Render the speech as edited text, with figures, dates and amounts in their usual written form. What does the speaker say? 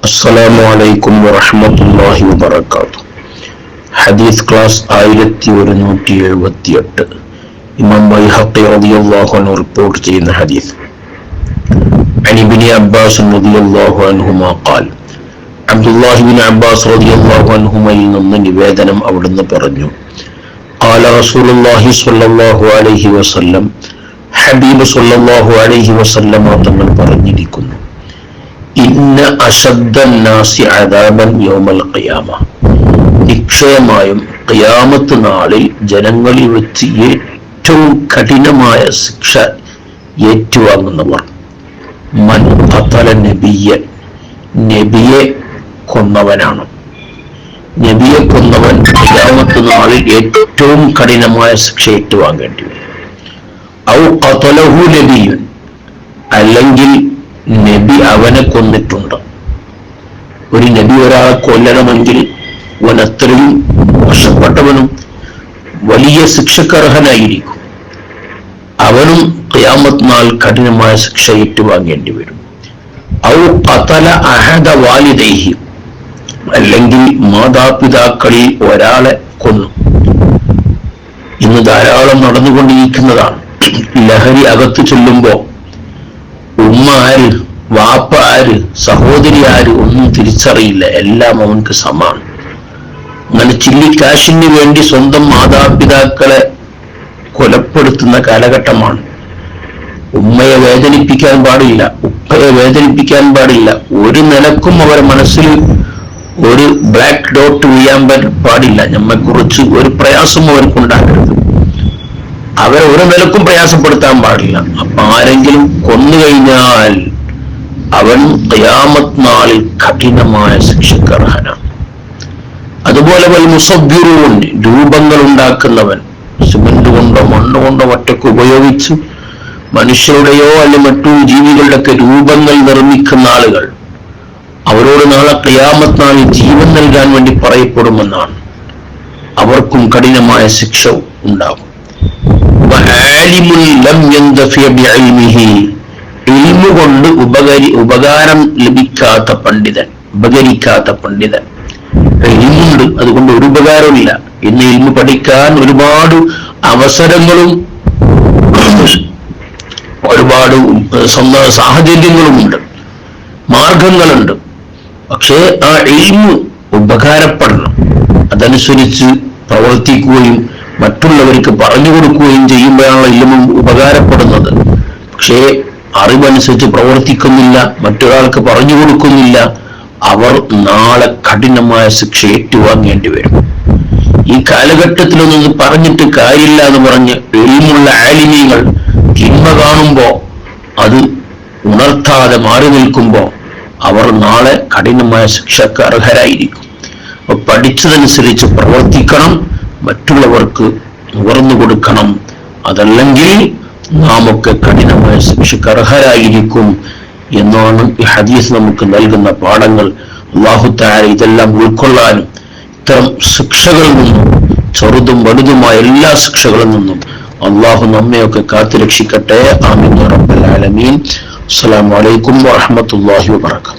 അസ്സലാമു അലൈക്കും വറഹ്മത്തുള്ളാഹി വബറകാതുഹു. ഹദീസ് ക്ലാസ് 1178. ഇമാം ബൈഹഖി റളിയല്ലാഹു അൻഹു റിപ്പോർട്ട് ചെയ്യുന്ന ഹദീസ്. عن ابن عباس رضي الله عنهما قال അബ്ദുല്ലാഹി ഇബ്നു അബ്ബാസ് റളിയല്ലാഹു അൻഹുമയിൽ നിന്ന് നിവേദനം അവിടുന്ന് പറഞ്ഞു, قال رسول الله صلى الله عليه وسلم, ഹബീബ് സല്ലല്ലാഹു അലൈഹി വസല്ലം തങ്ങൾ പറഞ്ഞിരിക്കുന്നു, ഇന്ന അശദ്ദന്നാസി അദാബൻ യൗമൽ ഖിയാമ, നിശ്ചയമായും ഖിയാമത്ത് നാളിൽ ജനങ്ങളിൽ വെച്ച് ഏറ്റവും കഠിനമായ ശിക്ഷ ഏറ്റുവാങ്ങുന്നവർ മൻ ഖതല നബിയ്യൻ, നബിയെ കൊന്നവനാണ്. നബിയെ കൊന്നവൻ ഖിയാമത്ത് നാളിൽ ഏറ്റവും കഠിനമായ ശിക്ഷ ഏറ്റുവാങ്ങേണ്ടി വരും. ഔ ഖതലഹു നബിയ്യുൻ, അല്ലെങ്കിൽ നബി അവനെ കൊന്നിട്ടുണ്ട്. ഒരു നബി ഒരാളെ കൊല്ലണമെങ്കിൽ അവൻ അത്രയും മോശപ്പെട്ടവനും വലിയ ശിക്ഷക്കർഹനായിരിക്കും. അവനും ഖിയാമത്ത് നാൾ കഠിനമായ ശിക്ഷ ഏറ്റുവാങ്ങേണ്ടി വരും. ഔ ഖതല അഹദ വാലിദൈഹി, അല്ലെങ്കിൽ മാതാപിതാക്കളിൽ ഒരാളെ കൊന്നു. ഇന്ന് ധാരാളം നടന്നുകൊണ്ടിരിക്കുന്നതാണ്. ലഹരി അകത്ത് ചെല്ലുമ്പോ ഉമ്മ ആര്, വാപ്പ ആര്, സഹോദരി ആര് ഒന്നും തിരിച്ചറിയില്ല. എല്ലാം അവൻക്ക് സമാണ്. അങ്ങനെ ചില്ലിക്കാശിന് വേണ്ടി സ്വന്തം മാതാപിതാക്കളെ കൊലപ്പെടുത്തുന്ന കാലഘട്ടമാണ്. ഉമ്മയെ വേദനിപ്പിക്കാൻ പാടില്ല, ഉപ്പയെ വേദനിപ്പിക്കാൻ പാടില്ല. ഒരു നിലക്കും അവരുടെ മനസ്സിൽ ഒരു ബ്ലാക്ക് ഡോട്ട് വീഴാൻ പാടില്ല. നമ്മെക്കുറിച്ച് ഒരു പ്രയാസം അവർക്കുണ്ടാകരുത്. അവരെ ഒരു നിലക്കും പ്രയാസപ്പെടുത്താൻ പാടില്ല. അപ്പൊ ആരെങ്കിലും കൊന്നുകഴിഞ്ഞാൽ അവൻ ഖിയാമത്ത് നാളിൽ കഠിനമായ ശിക്ഷക്കർഹനാണ്. അതുപോലെ മുസവ്വിറൂൻ, രൂപങ്ങൾ ഉണ്ടാക്കുന്നവൻ, സിമന്റ് കൊണ്ടോ മണ്ണ് കൊണ്ടോ ഒറ്റക്ക് ഉപയോഗിച്ച് മനുഷ്യരുടെയോ അല്ലെങ്കിൽ മറ്റു ജീവികളുടെയൊക്കെ രൂപങ്ങൾ നിർമ്മിക്കുന്ന ആളുകൾ, അവരോട് നാളെ ഖിയാമത്ത് നാളിൽ ജീവൻ നൽകാൻ വേണ്ടി പറയപ്പെടുമെന്നാണ്. അവർക്കും കഠിനമായ ശിക്ഷ ഉണ്ടാകും. ഇൽമു കൊണ്ട് ഉപകാരം ലഭിക്കാത്ത പണ്ഡിതൻ, ഉപകരിക്കാത്ത പണ്ഡിതൻ. ഇൽമുണ്ട്, അതുകൊണ്ട് ഒരു ഉപകാരമില്ല. ഇന്ന് ഇൽമു പഠിക്കാൻ ഒരുപാട് അവസരങ്ങളും ഒരുപാട് സാഹചര്യങ്ങളുമുണ്ട്, മാർഗങ്ങളുണ്ട്. പക്ഷേ ആ ഇൽമു ഉപകാരപ്പെടണം. അതനുസരിച്ച് പ്രവർത്തിക്കുകയും മറ്റുള്ളവർക്ക് പറഞ്ഞു കൊടുക്കുകയും ചെയ്യുമ്പോഴാണ് ഇൽമും ഉപകാരപ്പെടുന്നത്. പക്ഷേ അറിവനുസരിച്ച് പ്രവർത്തിക്കുന്നില്ല, മറ്റൊരാൾക്ക് പറഞ്ഞു കൊടുക്കുന്നില്ല, അവർ നാളെ കഠിനമായ ശിക്ഷ ഏറ്റുവാങ്ങേണ്ടി വരും. ഈ കാലഘട്ടത്തിലൊന്നും പറഞ്ഞിട്ട് കാര്യമില്ല എന്ന് പറഞ്ഞ് ഇൽമുള്ള ആലിമീങ്ങൾ തിന്മ കാണുമ്പോ അത് ഉണർത്താതെ മാറി നിൽക്കുമ്പോ അവർ നാളെ കഠിനമായ ശിക്ഷക്ക് അർഹരായിരിക്കും. അപ്പൊ പഠിച്ചതനുസരിച്ച് പ്രവർത്തിക്കണം, മറ്റുള്ളവർക്ക് നുകർന്നു കൊടുക്കണം. അതല്ലെങ്കിൽ നാമൊക്കെ കഠിനമായ ശിക്ഷക്ക് അർഹരായിരിക്കും എന്നാണ് ഈ ഹദീസ് നമുക്ക് നൽകുന്ന പാഠങ്ങൾ. അല്ലാഹു തആല ഇതെല്ലാം ഉൾക്കൊള്ളാനും ഇത്തരം ശിക്ഷകളിൽ നിന്നും, ചെറുതും വലുതുമായ എല്ലാ ശിക്ഷകളിൽ നിന്നും അല്ലാഹു നമ്മയൊക്കെ കാത്തുരക്ഷിക്കട്ടെ. ആമീൻ യാ റബ്ബൽ ആലമീൻ. അസ്സലാമു അലൈക്കും വറഹ്മത്തുള്ളാഹി വബറകാതുഹു.